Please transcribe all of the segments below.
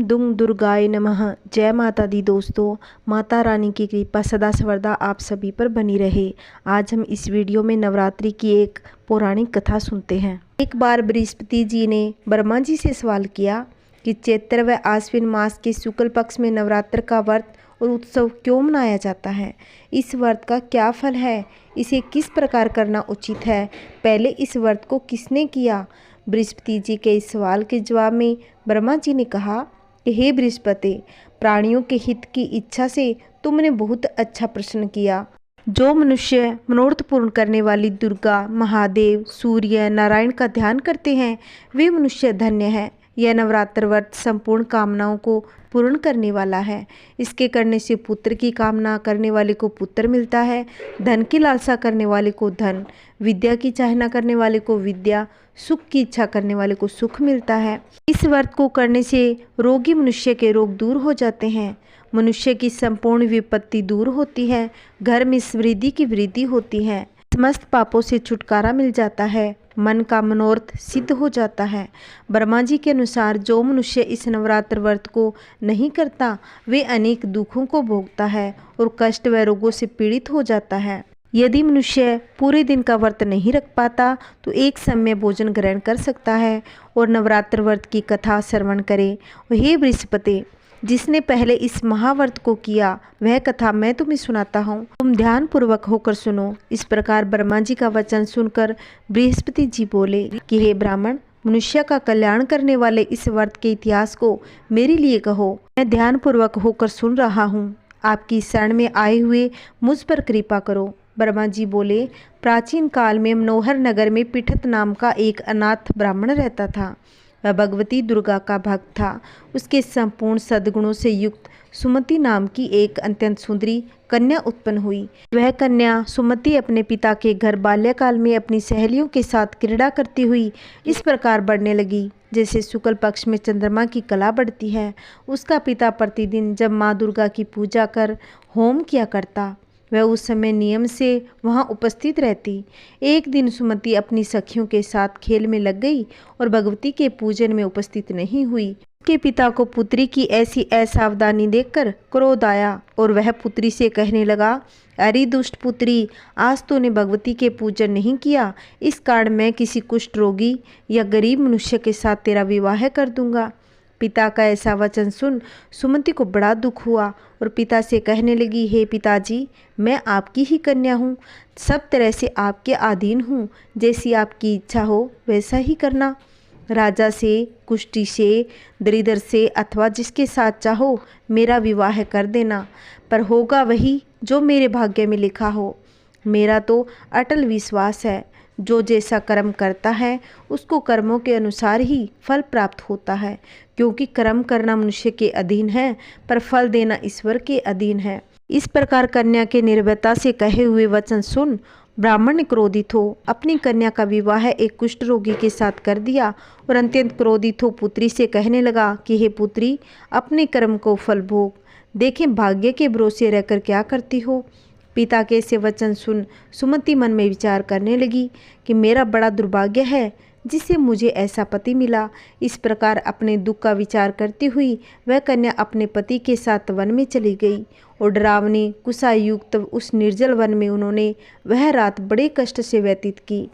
ओम दुंग दुर्गाय नमः। जय माता दी दोस्तों, माता रानी की कृपा सदा सर्वदा आप सभी पर बनी रहे। आज हम इस वीडियो में नवरात्रि की एक पौराणिक कथा सुनते हैं। एक बार बृहस्पति जी ने ब्रह्मा जी से सवाल किया कि चैत्र व आश्विन मास के शुक्ल पक्ष में नवरात्र का व्रत और उत्सव क्यों मनाया जाता है? इस व्रत का क्या फल है? इसे किस प्रकार करना उचित है? पहले इस व्रत को किसने किया? बृहस्पति जी के इस सवाल के जवाब में ब्रह्मा जी ने कहा कि हे बृहस्पति, प्राणियों के हित की इच्छा से तुमने बहुत अच्छा प्रश्न किया। जो मनुष्य मनोरथ पूर्ण करने वाली दुर्गा, महादेव, सूर्य, नारायण का ध्यान करते हैं वे मनुष्य धन्य हैं। यह नवरात्र व्रत संपूर्ण कामनाओं को पूर्ण करने वाला है। इसके करने से पुत्र की कामना करने वाले को पुत्र मिलता है, धन की लालसा करने वाले को धन, विद्या की चाहना करने वाले को विद्या, सुख की इच्छा करने वाले को सुख मिलता है। इस व्रत को करने से रोगी मनुष्य के रोग दूर हो जाते हैं, मनुष्य की संपूर्ण विपत्ति दूर होती है, घर में समृद्धि की वृद्धि होती है, समस्त पापों से छुटकारा मिल जाता है, मन का मनोरथ सिद्ध हो जाता है। ब्रह्मा जी के अनुसार जो मनुष्य इस नवरात्र व्रत को नहीं करता वे अनेक दुखों को भोगता है और कष्ट व रोगों से पीड़ित हो जाता है। यदि मनुष्य पूरे दिन का व्रत नहीं रख पाता तो एक समय भोजन ग्रहण कर सकता है और नवरात्र व्रत की कथा श्रवण करे। हे बृहस्पति, जिसने पहले इस महाव्रत को किया वह कथा मैं तुम्हें सुनाता हूँ, तुम ध्यान पूर्वक होकर सुनो। इस प्रकार ब्रह्मा जी का वचन सुनकर बृहस्पति जी बोले कि हे ब्राह्मण, मनुष्य का कल्याण करने वाले इस व्रत के इतिहास को मेरे लिए कहो। मैं ध्यान पूर्वक होकर सुन रहा हूँ। आपकी शरण में आए हुए मुझ पर कृपा करो। ब्रह्मा जी बोले, प्राचीन काल में मनोहर नगर में पिठत नाम का एक अनाथ ब्राह्मण रहता था। वह भगवती दुर्गा का भक्त था। उसके संपूर्ण सद्गुणों से युक्त सुमति नाम की एक अत्यंत सुंदरी कन्या उत्पन्न हुई। वह कन्या सुमति अपने पिता के घर बाल्यकाल में अपनी सहेलियों के साथ क्रीड़ा करती हुई इस प्रकार बढ़ने लगी जैसे शुक्ल पक्ष में चंद्रमा की कला बढ़ती है। उसका पिता प्रतिदिन जब माँ दुर्गा की पूजा कर होम किया करता वह उस समय नियम से वहां उपस्थित रहती। एक दिन सुमति अपनी सखियों के साथ खेल में लग गई और भगवती के पूजन में उपस्थित नहीं हुई। उसके पिता को पुत्री की ऐसी असावधानी देखकर क्रोध आया और वह पुत्री से कहने लगा, अरे दुष्ट पुत्री, आज तूने भगवती के पूजन नहीं किया, इस कारण मैं किसी कुष्ठ रोगी या गरीब मनुष्य के साथ तेरा विवाह कर दूंगा। पिता का ऐसा वचन सुन सुमति को बड़ा दुख हुआ और पिता से कहने लगी, हे पिताजी, मैं आपकी ही कन्या हूँ, सब तरह से आपके अधीन हूँ, जैसी आपकी इच्छा हो वैसा ही करना। राजा से, कुष्ठी से, दरिद्र से अथवा जिसके साथ चाहो मेरा विवाह कर देना, पर होगा वही जो मेरे भाग्य में लिखा हो। मेरा तो अटल विश्वास है, जो जैसा कर्म करता है उसको कर्मों के अनुसार ही फल प्राप्त होता है, क्योंकि कर्म करना मनुष्य के अधीन है पर फल देना ईश्वर के अधीन है। इस प्रकार कन्या के निर्भयता से कहे हुए वचन सुन ब्राह्मण क्रोधित हो अपनी कन्या का विवाह एक कुष्ठ रोगी के साथ कर दिया और अत्यंत क्रोधित हो पुत्री से कहने लगा कि हे पुत्री, अपने कर्म को फल भोग, देखें भाग्य के भरोसे रहकर क्या करती हो। पिता के ऐसे वचन सुन सुमति मन में विचार करने लगी कि मेरा बड़ा दुर्भाग्य है जिससे मुझे ऐसा पति मिला। इस प्रकार अपने दुख का विचार करती हुई वह कन्या अपने पति के साथ वन में चली गई और डरावनी कुशायुक्त उस निर्जल वन में उन्होंने वह रात बड़े कष्ट से व्यतीत की।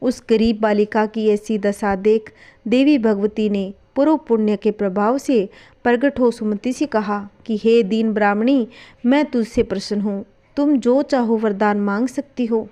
उस गरीब बालिका की ऐसी दशा देख देवी भगवती ने पूर्व पुण्य के प्रभाव से प्रकट हो सुमति से कहा कि हे दीन ब्राह्मणी, मैं तुझसे प्रसन्न हूँ, तुम जो चाहो वरदान मांग सकती हो।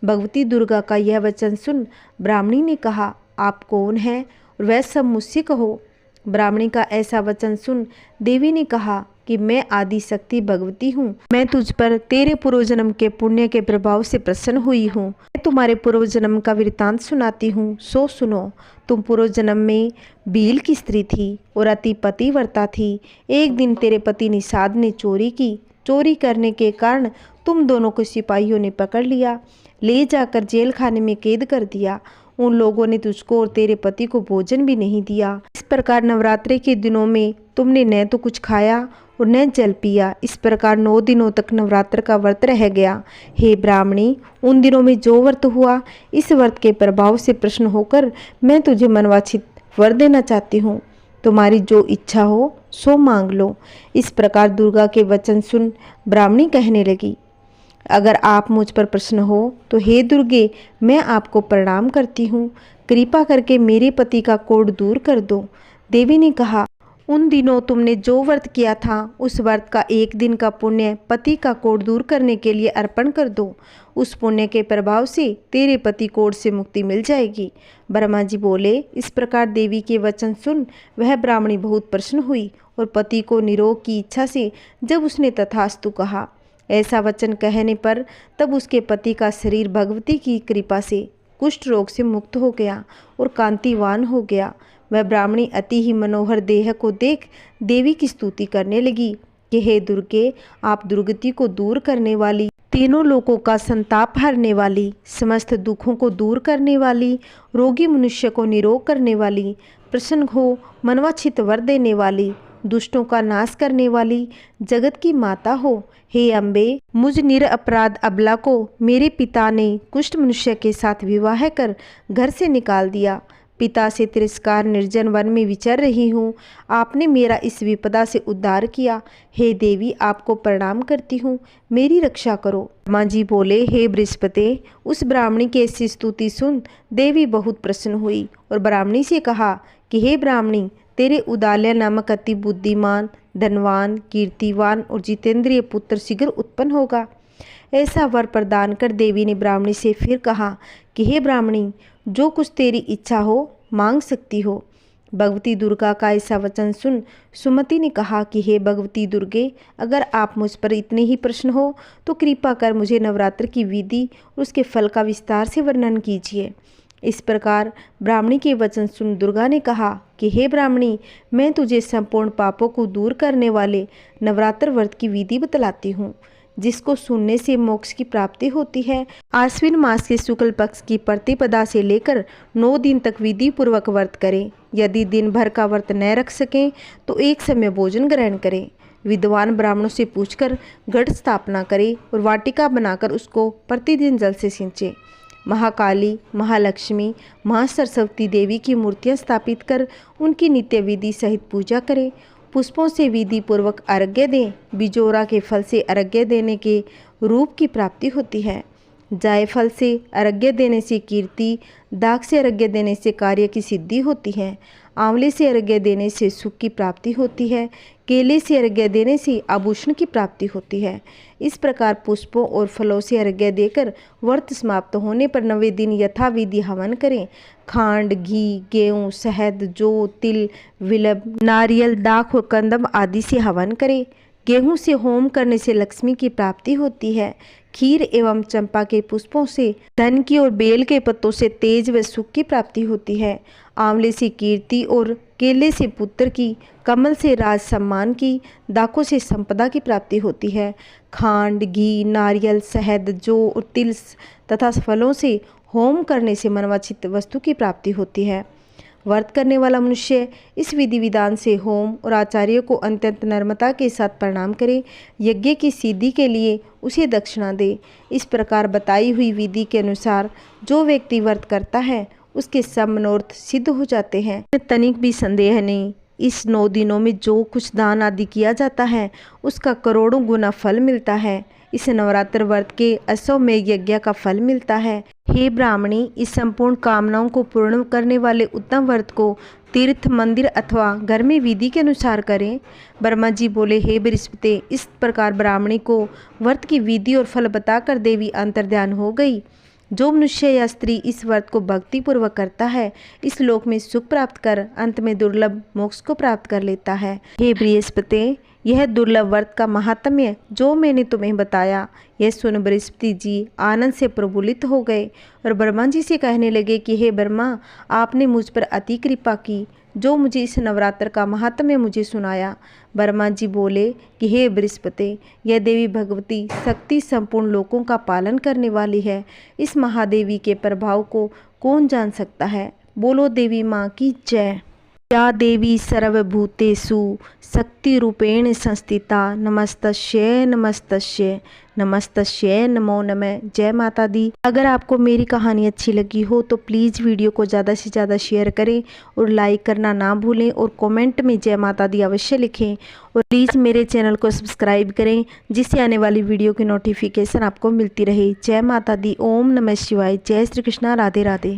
भगवती दुर्गा का यह वचन सुन ब्राह्मणी ने कहा, आप कौन हैं और वह सब मुझसे कहो। ब्राह्मणी का ऐसा वचन सुन देवी ने कहा कि मैं आदि शक्ति भगवती हूँ, मैं तुझ पर तेरे पूर्व जन्म के पुण्य के प्रभाव से प्रसन्न हुई हूँ। मैं तुम्हारे पूर्व जन्म का वृतांत सुनाती हूँ, सो सुनो। तुम पूर्व जन्म में भील की स्त्री थी और अति पतिव्रता थी। एक दिन तेरे पति निषाद ने चोरी की। चोरी करने के कारण तुम दोनों को सिपाहियों ने पकड़ लिया, ले जाकर जेल खाने में कैद कर दिया। उन लोगों ने तुझको और तेरे पति को भोजन भी नहीं दिया। इस प्रकार नवरात्रि के दिनों में तुमने न तो कुछ खाया और न जल पिया। इस प्रकार 9 दिनों तक नवरात्र का व्रत रह गया। हे ब्राह्मणी, उन दिनों में जो व्रत हुआ इस व्रत के प्रभाव से प्रसन्न होकर मैं तुझे मनवांछित वर देना चाहती हूँ। तुम्हारी जो इच्छा हो सो मांग लो। इस प्रकार दुर्गा के वचन सुन ब्राह्मणी कहने लगी, अगर आप मुझ पर प्रसन्न हो तो हे दुर्गे, मैं आपको प्रणाम करती हूँ। कृपा करके मेरे पति का कोढ़ दूर कर दो। देवी ने कहा, उन दिनों तुमने जो व्रत किया था उस व्रत का एक दिन का पुण्य पति का कोढ़ दूर करने के लिए अर्पण कर दो। उस पुण्य के प्रभाव से तेरे पति कोढ़ से मुक्ति मिल जाएगी। ब्रह्मा जी बोले। इस प्रकार देवी के वचन सुन वह ब्राह्मणी बहुत प्रसन्न हुई और पति को निरोग की इच्छा से जब उसने तथास्तु कहा, ऐसा वचन कहने पर तब उसके पति का शरीर भगवती की कृपा से कुष्ठ रोग से मुक्त हो गया और कांतिवान हो गया। वह ब्राह्मणी अति ही मनोहर देह को देख देवी की स्तुति करने लगी कि हे दुर्गे, आप दुर्गति को दूर करने वाली, तीनों लोकों का संताप हरने वाली, समस्त दुखों को दूर करने वाली, रोगी मनुष्य को निरोग करने वाली, प्रसन्न हो मनवांछित वर देने वाली, दुष्टों का नाश करने वाली, जगत की माता हो। हे अम्बे, मुझ निरपराध अबला को मेरे पिता ने कुष्ठ मनुष्य के साथ विवाह कर घर से निकाल दिया। पिता से तिरस्कार निर्जन वन में विचर रही हूँ। आपने मेरा इस विपदा से उद्धार किया। हे देवी, आपको प्रणाम करती हूँ, मेरी रक्षा करो। माँ जी बोले, हे बृहस्पति, उस ब्राह्मणी की ऐसी स्तुति सुन देवी बहुत प्रसन्न हुई और ब्राह्मणी से कहा कि हे ब्राह्मणी, तेरे उदालय नामक अति बुद्धिमान, धनवान, कीर्तिवान और जितेंद्रिय पुत्र शीघ्र उत्पन्न होगा। ऐसा वर प्रदान कर देवी ने ब्राह्मणी से फिर कहा कि हे ब्राह्मणी, जो कुछ तेरी इच्छा हो मांग सकती हो। भगवती दुर्गा का ऐसा वचन सुन सुमति ने कहा कि हे भगवती दुर्गे, अगर आप मुझ पर इतने ही प्रसन्न हो तो कृपा कर मुझे नवरात्र की विधि और उसके फल का विस्तार से वर्णन कीजिए। इस प्रकार ब्राह्मणी के वचन सुन दुर्गा ने कहा कि हे ब्राह्मणी, मैं तुझे संपूर्ण पापों को दूर करने वाले नवरात्र व्रत की विधि बतलाती हूँ, जिसको सुनने से मोक्ष की प्राप्ति होती है। आश्विन मास के शुक्ल पक्ष की प्रतिपदा से लेकर 9 दिन तक विधि पूर्वक व्रत करें। यदि दिन भर का व्रत न रख सकें तो एक समय भोजन ग्रहण करें। विद्वान ब्राह्मणों से पूछकर घट स्थापना करें और वाटिका बनाकर उसको प्रतिदिन जल से सिंचे। महाकाली, महालक्ष्मी, महासरस्वती देवी की मूर्तियां स्थापित कर उनकी नित्य विधि सहित पूजा करें। पुष्पों से विधि पूर्वक अर्घ्य दें। बिजोरा के फल से अर्घ्य देने के रूप की प्राप्ति होती है। जायफल से अर्घ्य देने से कीर्ति, दाख से अर्घ्य देने से कार्य की सिद्धि होती है, आंवले से अर्घ्य देने से सुख की प्राप्ति होती है, केले से अर्घ्य देने से आभूषण की प्राप्ति होती है। इस प्रकार पुष्पों और फलों से अर्घ्य देकर व्रत समाप्त होने पर 9वें दिन यथाविधि हवन करें। खांड, घी, गेहूँ, शहद, जौ, तिल, विलभ, नारियल, दाख और कंदम आदि से हवन करें। गेहूँ से होम करने से लक्ष्मी की प्राप्ति होती है। खीर एवं चंपा के पुष्पों से धन की और बेल के पत्तों से तेज व सुख की प्राप्ति होती है। आंवले से कीर्ति और केले से पुत्र की, कमल से राज सम्मान की, दाखों से संपदा की प्राप्ति होती है। खांड, घी, नारियल, शहद, जौ और तिल तथा फलों से होम करने से मनवांछित वस्तु की प्राप्ति होती है। व्रत करने वाला मनुष्य इस विधि विधान से होम और आचार्य को अत्यंत नम्रता के साथ प्रणाम करे। यज्ञ की सिद्धि के लिए उसे दक्षिणा दे। इस प्रकार बताई हुई विधि के अनुसार जो व्यक्ति व्रत करता है उसके सब मनोरथ सिद्ध हो जाते हैं। तनिक भी संदेह नहीं, इस 9 दिनों में जो कुछ दान आदि किया जाता है उसका करोड़ों गुना फल मिलता है। इस नवरात्र व्रत के अश्वमेध यज्ञ का फल मिलता है। हे ब्राह्मणी, इस संपूर्ण कामनाओं को पूर्ण करने वाले उत्तम व्रत को तीर्थ, मंदिर अथवा घर में विधि के अनुसार करें। ब्रह्मा जी बोले, हे बृहस्पति, इस प्रकार ब्राह्मणी को व्रत की विधि और फल बताकर देवी अंतर्ध्यान हो गई। जो मनुष्य या स्त्री इस व्रत को भक्ति पूर्वक करता है इस लोक में सुख प्राप्त कर अंत में दुर्लभ मोक्ष को प्राप्त कर लेता है। हे बृहस्पति, यह दुर्लभ व्रत का महात्म्य जो मैंने तुम्हें बताया, यह सुन बृहस्पति जी आनंद से प्रफुल्लित हो गए और ब्रह्मा जी से कहने लगे कि हे ब्रह्मा, आपने मुझ पर अति कृपा की जो मुझे इस नवरात्र का महात्म्य मुझे सुनाया। ब्रह्मा जी बोले कि हे बृहस्पति, यह देवी भगवती शक्ति संपूर्ण लोकों का पालन करने वाली है। इस महादेवी के प्रभाव को कौन जान सकता है। बोलो देवी माँ की जय। या देवी सर्वभूतेषु शक्तिरूपेण संस्थिता नमस्तस्यै नमस्तस्यै नमस्तस्यै नमो नमः। जय माता दी। अगर आपको मेरी कहानी अच्छी लगी हो तो प्लीज़ वीडियो को ज़्यादा से ज़्यादा शेयर करें और लाइक करना ना भूलें और कमेंट में जय माता दी अवश्य लिखें और प्लीज़ मेरे चैनल को सब्सक्राइब करें जिससे आने वाली वीडियो की नोटिफिकेशन आपको मिलती रहे। जय माता दी। ओम नमः शिवाय। जय श्री कृष्णा। राधे राधे।